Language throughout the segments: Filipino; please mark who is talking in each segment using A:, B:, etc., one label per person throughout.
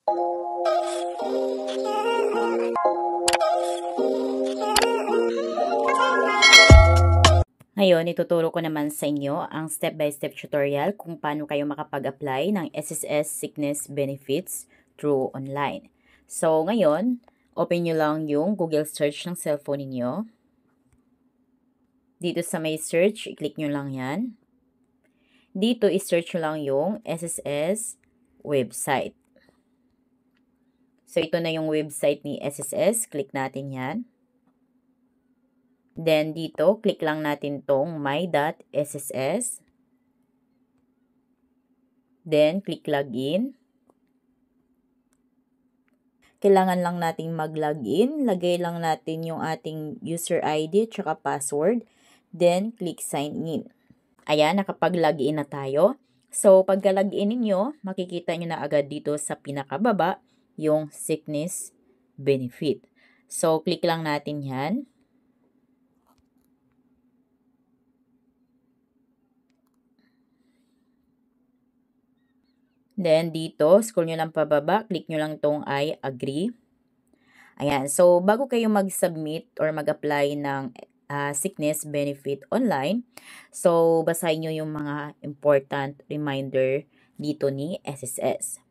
A: Ngayon, ituturo ko naman sa inyo ang step-by-step tutorial kung paano kayo makapag-apply ng SSS Sickness Benefits through online. So, ngayon, open nyo lang yung Google search ng cellphone niyo. Dito sa may search, i-click nyo lang yan. Dito, i-search nyo lang yung SSS website. So, ito na yung website ni SSS. Click natin yan. Then, dito, click lang natin tong my.sss. Then, click login. Kailangan lang nating mag-login. Lagay lang natin yung ating user ID at password. Then, click sign in. Ayan, nakapag-login na tayo. So, pagka-login ninyo, makikita nyo na agad dito sa pinakababa yung sickness benefit. So, click lang natin yan. Then, dito, scroll nyo lang pababa, click nyo lang tong I agree. Ayan, so bago kayo mag-submit or mag-apply ng sickness benefit online, so basahin nyo yung mga important reminder dito ni SSS.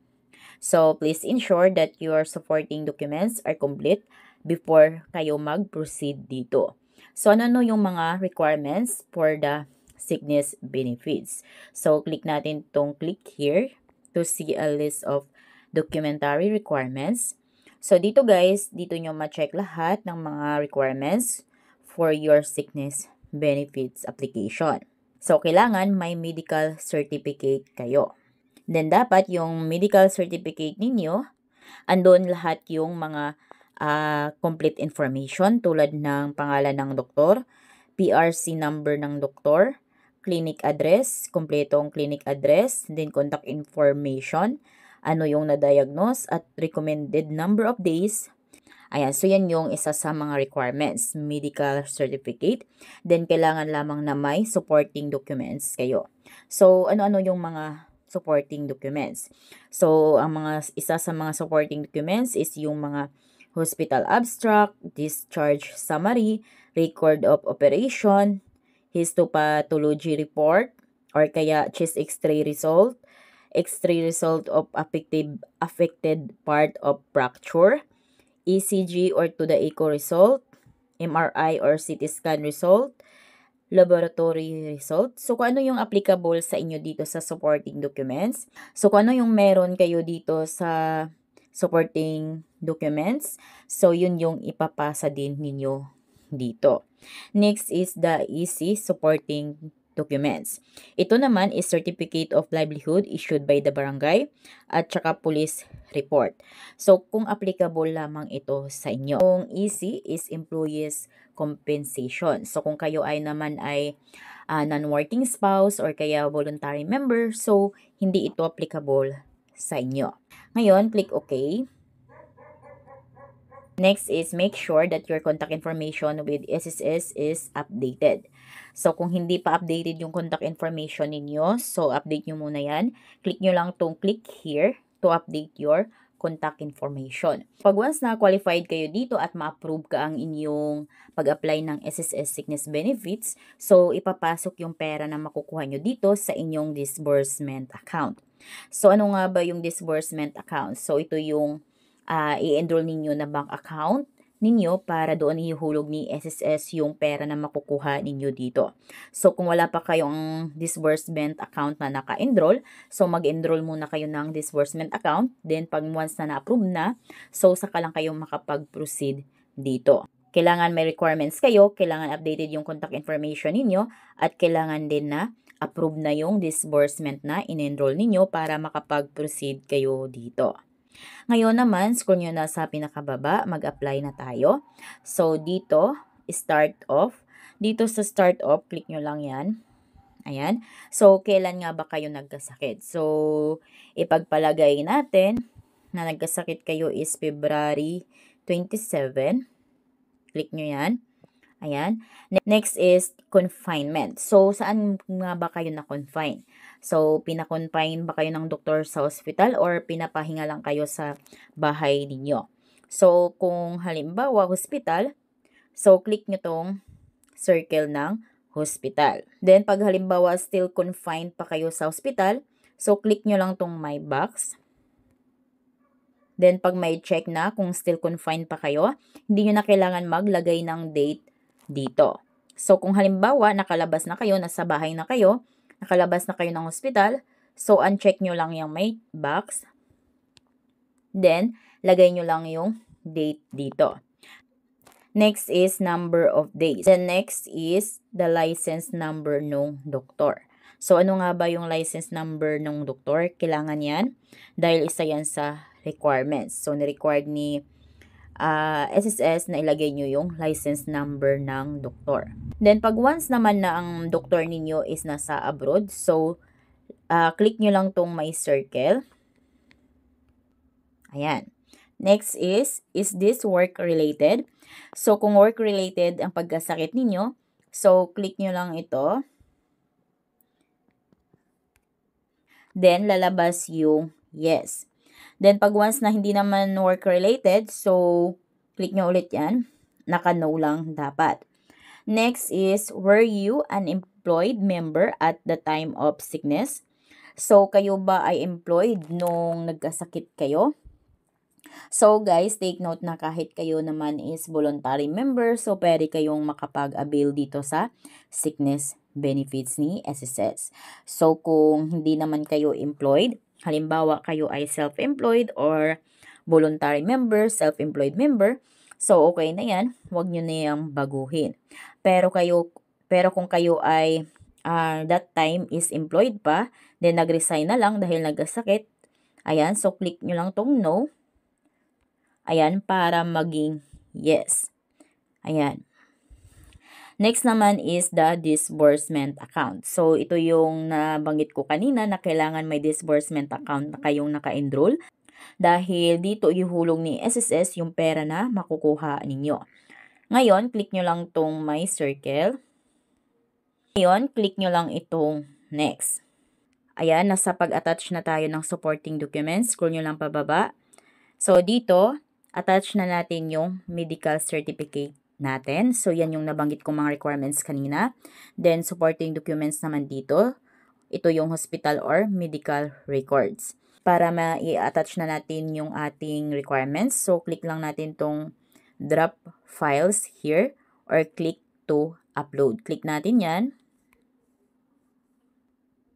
A: So, please ensure that your supporting documents are complete before kayo mag-proceed dito. So, ano yung mga requirements for the sickness benefits? So, click natin tong click here to see a list of documentary requirements. So, dito guys, dito nyo ma-check lahat ng mga requirements for your sickness benefits application. So, kailangan may medical certificate kayo. Then, dapat yung medical certificate ninyo, andun lahat yung mga complete information tulad ng pangalan ng doktor, PRC number ng doktor, clinic address, kompletong clinic address, then contact information, ano yung na-diagnose at recommended number of days. Ayan, so yan yung isa sa mga requirements, medical certificate. Then, kailangan lamang na may supporting documents kayo. So, ano-ano yung mga supporting documents? So, ang isa sa mga supporting documents is yung mga hospital abstract, discharge summary, record of operation, histopathology report, or kaya chest x-ray result of affected part of fracture, ECG or to the echo result, MRI or CT scan result, laboratory result. So, kung ano yung applicable sa inyo dito sa supporting documents. So, kung ano yung meron kayo dito sa supporting documents. So, yun yung ipapasa din ninyo dito. Next is the EC supporting documents. Ito naman is Certificate of Livelihood issued by the barangay at saka police report. So, kung applicable lamang ito sa inyo. Kung EC is Employees Compensation. So, kung kayo ay naman ay non-working spouse or kaya voluntary member, so, hindi ito applicable sa inyo. Ngayon, click OK. Next is make sure that your contact information with SSS is updated. So, kung hindi pa updated yung contact information ninyo, so update nyo muna yan. Click nyo lang tong click here to update your contact information. Pag once na qualified kayo dito at ma-approve ka ang inyong pag-apply ng SSS Sickness Benefits, so ipapasok yung pera na makukuha nyo dito sa inyong disbursement account. So, ano nga ba yung disbursement account? So, ito yung i-enroll ninyo na bank account ninyo para doon ihulog ni SSS yung pera na makukuha ninyo dito. So, kung wala pa kayong disbursement account na naka-enroll, so mag-enroll muna kayo ng disbursement account. Then, pag once na na-approve na, so saka lang kayo makapag-proceed dito. Kailangan may requirements kayo, kailangan updated yung contact information ninyo, at kailangan din na approve na yung disbursement na in-enroll ninyo para makapag-proceed kayo dito. Ngayon naman, scroll nyo na sa pinakababa, mag-apply na tayo. So, dito, start off. Dito sa start off, click nyo lang yan. Ayan. So, kailan nga ba kayo nagkasakit? So, ipagpalagay natin na nagkasakit kayo is February 27. Click nyo yan. Ayan. Next is confinement. So, saan nga ba kayo na-confine? So, pina-confine ba kayo ng doktor sa hospital or pinapahinga lang kayo sa bahay ninyo? So, kung halimbawa hospital, so click nyo tong circle ng hospital. Then, pag halimbawa still confined pa kayo sa hospital, so click nyo lang tong my box. Then, pag may check na kung still confined pa kayo, hindi nyo na kailangan maglagay ng date dito. So, kung halimbawa, nakalabas na kayo, nasa bahay na kayo, nakalabas na kayo ng hospital, so, uncheck nyo lang yung may box. Then, lagay nyo lang yung date dito. Next is number of days. The next is the license number ng doktor. So, ano nga ba yung license number ng doktor? Kailangan yan dahil isa yan sa requirements. So, ni-required ni SSS na ilagay nyo yung license number ng doktor. Then, pag once naman na ang doktor ninyo is nasa abroad, so, click nyo lang tong may circle. Ayan. Next is this work-related? So, kung work-related ang pagkasakit ninyo, so, click nyo lang ito. Then, lalabas yung yes. Then, pag once na hindi naman work-related, so, click nyo ulit yan. Naka-no lang dapat. Next is, were you an employed member at the time of sickness? So, kayo ba ay employed nung nagkasakit kayo? So, guys, take note na kahit kayo naman is voluntary member, so pwede kayong makapag-avail dito sa sickness benefits ni SSS. So, kung hindi naman kayo employed, halimbawa kayo ay self-employed or voluntary member, self-employed member, so okay na yan, huwag nyo na yung baguhin. Pero kung kayo ay that time is employed pa, then nag-resign na lang dahil nagkasakit, ayan, so click nyo lang tong no. Ayan, para maging yes. Ayan. Next naman is the disbursement account. So, ito yung nabanggit ko kanina na kailangan may disbursement account na kayong naka-enroll. Dahil dito ihulog ni SSS yung pera na makukuha ninyo. Ngayon, click nyo lang tong my circle. Ngayon, click nyo lang itong next. Ayan, nasa pag-attach na tayo ng supporting documents. Scroll nyo lang pababa. So, dito, attach na natin yung medical certificate natin. So, yan yung nabanggit kong mga requirements kanina. Then, supporting documents naman dito. Ito yung hospital or medical records. Para ma-attach na natin yung ating requirements, so, click lang natin tong drop files here or click to upload. Click natin yan.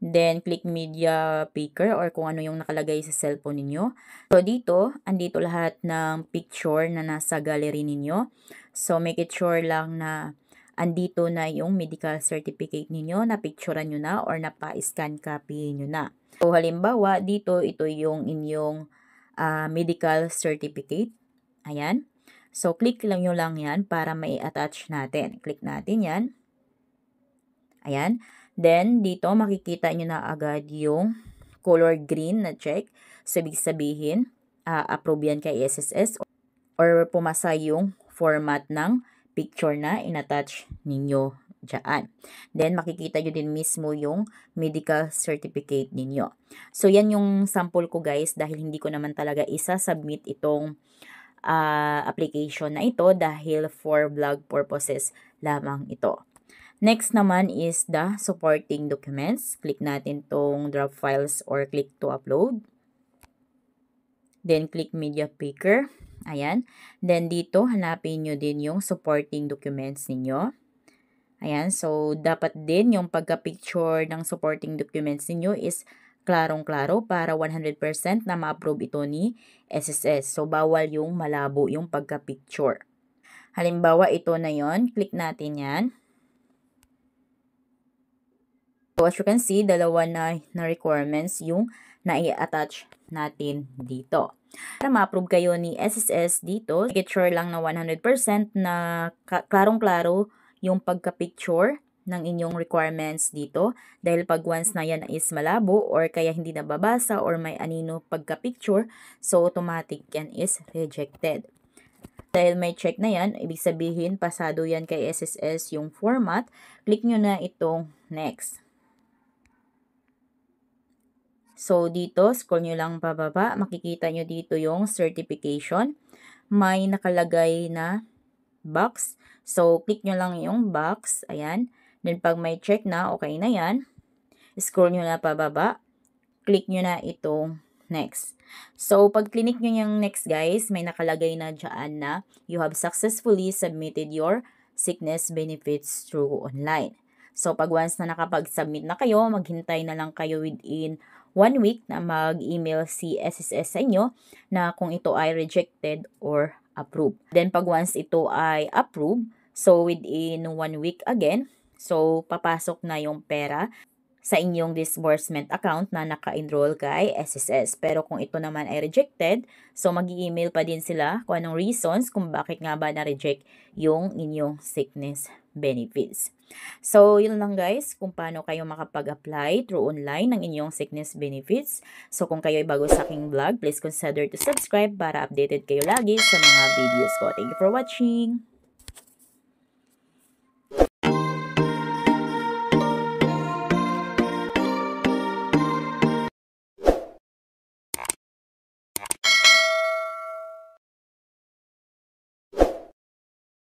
A: Then, click media picker or kung ano yung nakalagay sa cellphone ninyo. So, dito, andito lahat ng picture na nasa gallery ninyo. So, make it sure lang na andito na yung medical certificate ninyo, na-picturean nyo na or napa-scan copy nyo na. So, halimbawa, dito, ito yung inyong medical certificate. Ayan. So, click lang nyo lang yan para mai-attach natin. Click natin yan. Ayan. Then, dito makikita nyo na agad yung color green na check. So, ibig sabihin, approve yan kay SSS or pumasa yung format ng picture na inattach ninyo dyan. Then, makikita nyo din mismo yung medical certificate ninyo. So, yan yung sample ko guys dahil hindi ko naman talaga isa-submit itong application na ito dahil for vlog purposes lamang ito. Next naman is the supporting documents. Click natin tong drop files or click to upload. Then, click media picker. Ayan. Then, dito, hanapin nyo din yung supporting documents ninyo. Ayan. So, dapat din yung pagka-picture ng supporting documents ninyo is klarong-klaro para 100% na ma-approve ito ni SSS. So, bawal yung malabo yung pagka-picture. Halimbawa, ito na yon. Click natin yan. So, as you can see, dalawa na requirements yung na-i-attach natin dito. Para ma-approve kayo ni SSS dito, make sure lang na 100% na klarong-klaro yung pagka-picture ng inyong requirements dito. Dahil pag once na yan is malabo or kaya hindi nababasa or may anino pagka-picture, so automatic yan is rejected. Dahil may check na yan, ibig sabihin pasado yan kay SSS yung format, click nyo na itong next. So, dito, scroll nyo lang pababa, makikita nyo dito yung certification. May nakalagay na box. So, click nyo lang yung box. Ayan. Then, pag may check na, okay na yan. Scroll nyo na pababa. Click nyo na itong next. So, pag click nyo yung next, guys, may nakalagay na dyan na you have successfully submitted your sickness benefits through online. So, pag once na nakapag-submit na kayo, maghintay na lang kayo within 1 week na mag-email si SSS sa inyo na kung ito ay rejected or approved. Then, pag once ito ay approved, so within 1 week again, so papasok na yung pera sa inyong disbursement account na naka-enroll kay SSS. Pero kung ito naman ay rejected, so mag-email pa din sila kung anong reasons kung bakit nga ba na-reject yung inyong sickness benefits. So, yun lang guys, kung paano kayo makapag-apply through online ng inyong sickness benefits. So, kung kayo ay bago sa aking vlog, please consider to subscribe para updated kayo lagi sa mga videos ko. Thank you for watching!